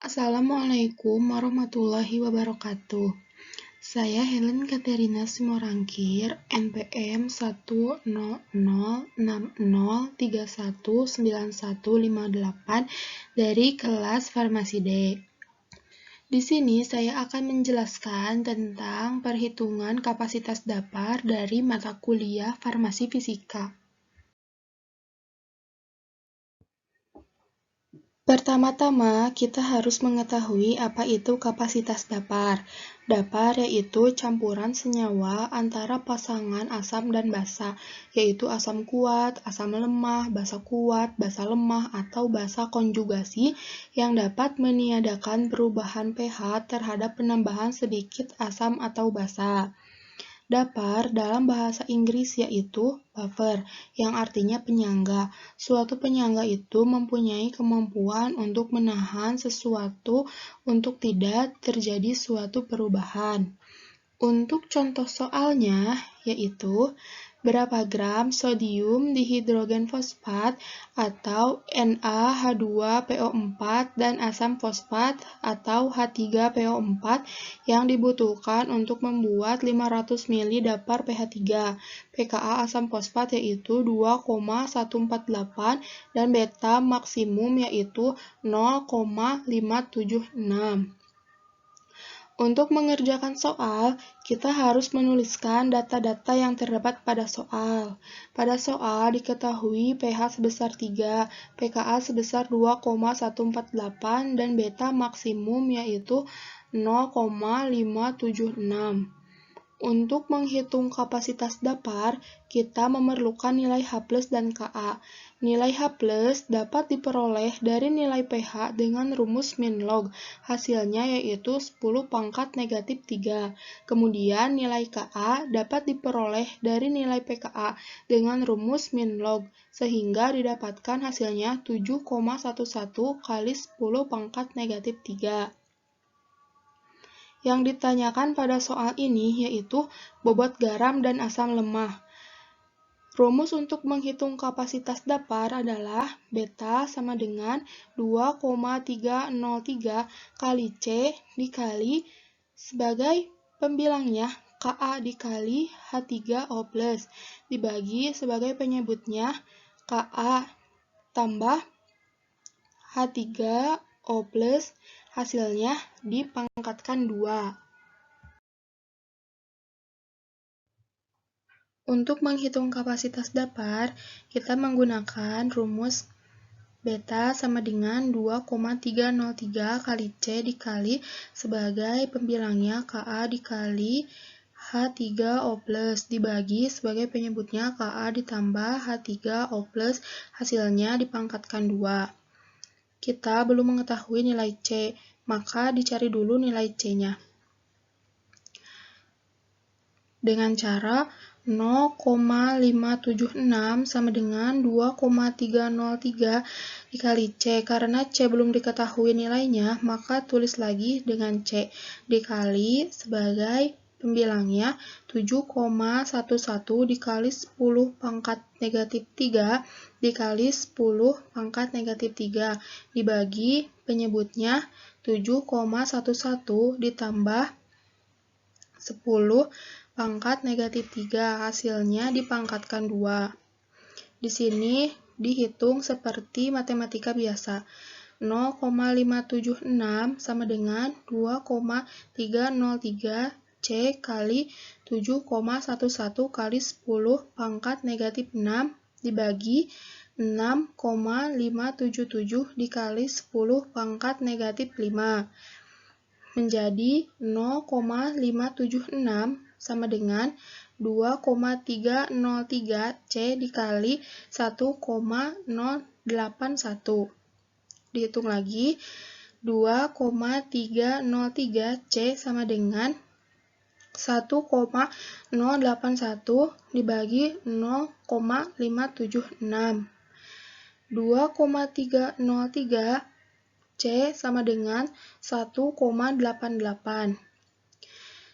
Assalamualaikum warahmatullahi wabarakatuh. Saya Helen Katerina Simorangkir, NPM 10060319158 dari kelas Farmasi D. Di sini saya akan menjelaskan tentang perhitungan kapasitas dapur dari mata kuliah Farmasi Fisika. Pertama-tama, kita harus mengetahui apa itu kapasitas dapur. Dapur yaitu campuran senyawa antara pasangan asam dan basa, yaitu asam kuat, asam lemah, basa kuat, basa lemah, atau basa konjugasi yang dapat meniadakan perubahan pH terhadap penambahan sedikit asam atau basa. Dapur dalam bahasa Inggris yaitu buffer, yang artinya penyangga. Suatu penyangga itu mempunyai kemampuan untuk menahan sesuatu untuk tidak terjadi suatu perubahan. Untuk contoh soalnya, yaitu berapa gram sodium dihidrogen fosfat atau NaH2PO4 dan asam fosfat atau H3PO4 yang dibutuhkan untuk membuat 500 ml dapur pH 3. pKa asam fosfat yaitu 2,148 dan beta maksimum yaitu 0,576. Untuk mengerjakan soal, kita harus menuliskan data-data yang terdapat pada soal. Pada soal diketahui pH sebesar 3, pKa sebesar 2,148, dan beta maksimum yaitu 0,576. Untuk menghitung kapasitas dapur, kita memerlukan nilai H+ dan Ka. Nilai H+ dapat diperoleh dari nilai pH dengan rumus min log. Hasilnya yaitu 10 pangkat negatif 3. Kemudian nilai Ka dapat diperoleh dari nilai pKa dengan rumus min log, sehingga didapatkan hasilnya 7,11 kali 10 pangkat negatif 3. Yang ditanyakan pada soal ini yaitu bobot garam dan asam lemah. Rumus untuk menghitung kapasitas dapur adalah beta sama dengan 2,303 kali C dikali sebagai pembilangnya Ka dikali H3O+, dibagi sebagai penyebutnya Ka tambah H3O+, hasilnya dipangkatkan 2. Untuk menghitung kapasitas dapur, kita menggunakan rumus beta sama dengan 2,303 kali C dikali sebagai pembilangnya Ka dikali H3O+, dibagi sebagai penyebutnya Ka ditambah H3O+, hasilnya dipangkatkan 2. Kita belum mengetahui nilai C, maka dicari dulu nilai C-nya. Dengan cara 0,576 sama dengan 2,303 dikali C. Karena C belum diketahui nilainya, maka tulis lagi dengan C dikali sebagai pembilangnya 7,11 dikali 10 pangkat negatif 3 dikali 10 pangkat negatif 3 dibagi penyebutnya 7,11 ditambah 10 pangkat negatif 3, hasilnya dipangkatkan 2. Di sini dihitung seperti matematika biasa. 0,576 sama dengan 2,303 C kali 7,11 kali 10 pangkat negatif 6 dibagi 6,577 dikali 10 pangkat negatif 5 menjadi 0,576 sama dengan 2,303 C dikali 1,081. Dihitung lagi, 2,303 C sama dengan 1,081 dibagi 0,576. 2,303 C sama dengan 1,88.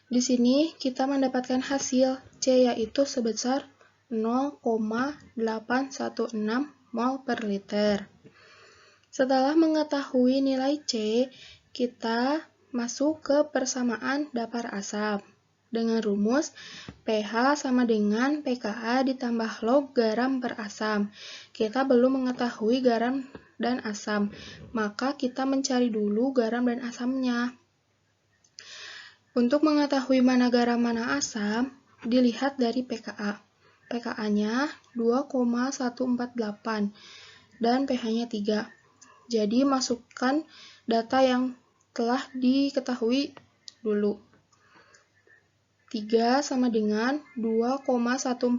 Di sini kita mendapatkan hasil C yaitu sebesar 0,816 mol per liter. Setelah mengetahui nilai C, Kita masuk ke persamaan dapar asam. Dengan rumus pH sama dengan pKa ditambah log garam per asam. Kita belum mengetahui garam dan asam, maka kita mencari dulu garam dan asamnya. Untuk mengetahui mana garam mana asam, dilihat dari pKa. pKa-nya 2,148 dan pH-nya 3. Jadi masukkan data yang telah diketahui dulu. 3 sama dengan 2,148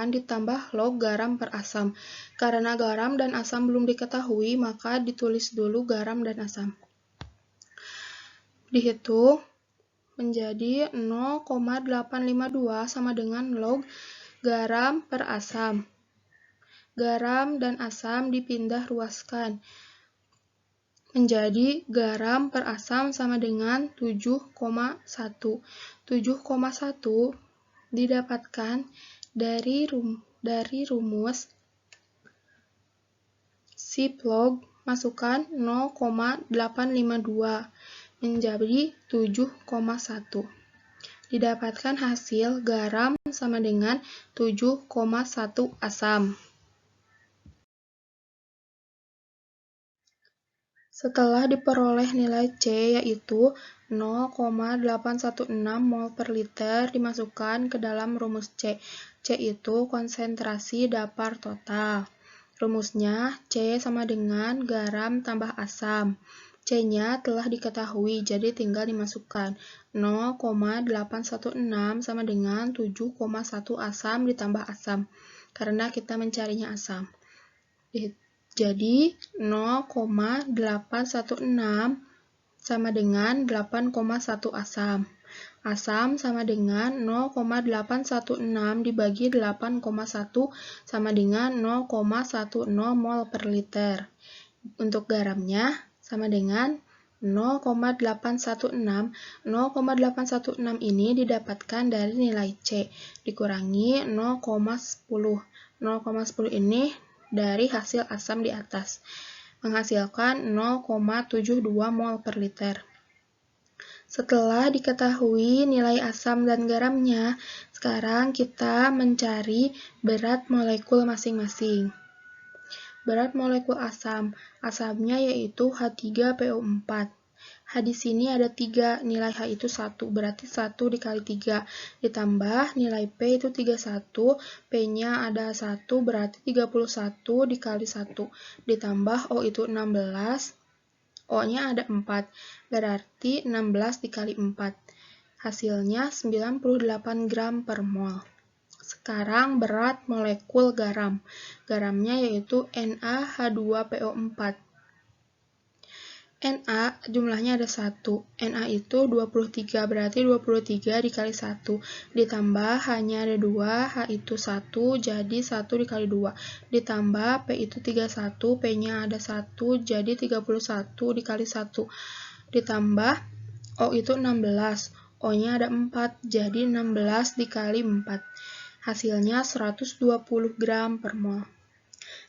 ditambah log garam per asam. Karena garam dan asam belum diketahui, maka ditulis dulu garam dan asam. Dihitung menjadi 0,852 sama dengan log garam per asam. Garam dan asam dipindah ruaskan menjadi garam per asam sama dengan 7,1. 7,1 didapatkan dari rumus SIP log masukkan 0,852 menjadi 7,1. Didapatkan hasil garam sama dengan 7,1 asam. Setelah diperoleh nilai C yaitu 0,816 mol per liter dimasukkan ke dalam rumus C. C itu konsentrasi dapar total. Rumusnya C sama dengan garam tambah asam. C-nya telah diketahui, jadi tinggal dimasukkan. 0,816 sama dengan 7,1 asam ditambah asam, karena kita mencarinya asam. Jadi 0,816 sama dengan 8,1 asam. Asam sama dengan 0,816 dibagi 8,1 sama dengan 0,10 mol per liter. Untuk garamnya sama dengan 0,816. 0,816 ini didapatkan dari nilai C dikurangi 0,10. 0,10 ini dari hasil asam di atas, menghasilkan 0,72 mol per liter. Setelah diketahui nilai asam dan garamnya, sekarang kita mencari berat molekul masing-masing. Berat molekul asam, asamnya yaitu H3PO4. H di sini ada 3, nilai H itu 1, berarti 1 dikali 3, ditambah nilai P itu 31, P-nya ada 1, berarti 31 dikali 1, ditambah O itu 16, O-nya ada 4, berarti 16 dikali 4, hasilnya 98 gram per mol. Sekarang berat molekul garam, garamnya yaitu NaH2PO4. Na jumlahnya ada 1, Na itu 23, berarti 23 dikali 1, ditambah H-nya ada 2, H itu 1, jadi 1 dikali 2, ditambah P itu 31, P-nya ada 1, jadi 31 dikali 1, ditambah O itu 16, O-nya ada 4, jadi 16 dikali 4, hasilnya 120 gram per mol.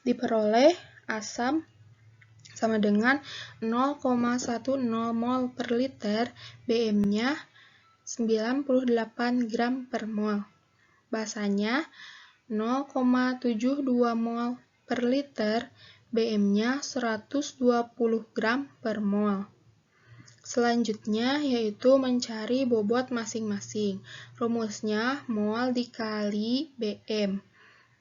Diperoleh asam sama dengan 0,10 mol per liter, BM-nya 98 gram per mol. Basanya 0,72 mol per liter, BM-nya 120 gram per mol. Selanjutnya yaitu mencari bobot masing-masing. Rumusnya mol dikali BM.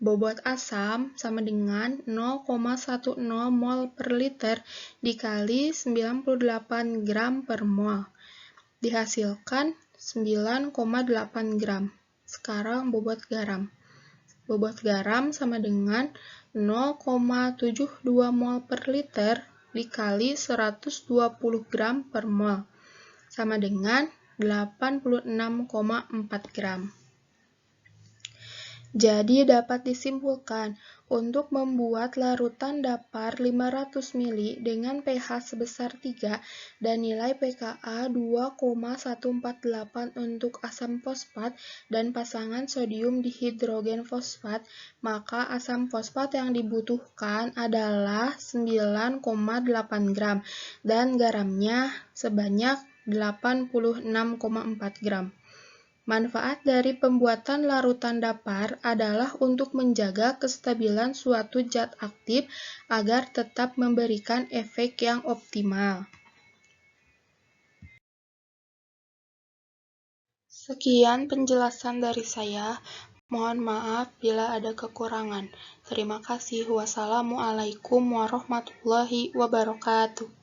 Bobot asam sama dengan 0,10 mol per liter dikali 98 gram per mol. Dihasilkan 9,8 gram. Sekarang bobot garam. Bobot garam sama dengan 0,72 mol per liter dikali 120 gram per mol. Sama dengan 86,4 gram. Jadi dapat disimpulkan, untuk membuat larutan dapar 500 ml dengan pH sebesar 3 dan nilai pKa 2,148 untuk asam fosfat dan pasangan sodium dihidrogen fosfat, maka asam fosfat yang dibutuhkan adalah 9,8 gram dan garamnya sebanyak 86,4 gram. Manfaat dari pembuatan larutan dapar adalah untuk menjaga kestabilan suatu zat aktif agar tetap memberikan efek yang optimal. Sekian penjelasan dari saya. Mohon maaf bila ada kekurangan. Terima kasih. Wassalamualaikum warahmatullahi wabarakatuh.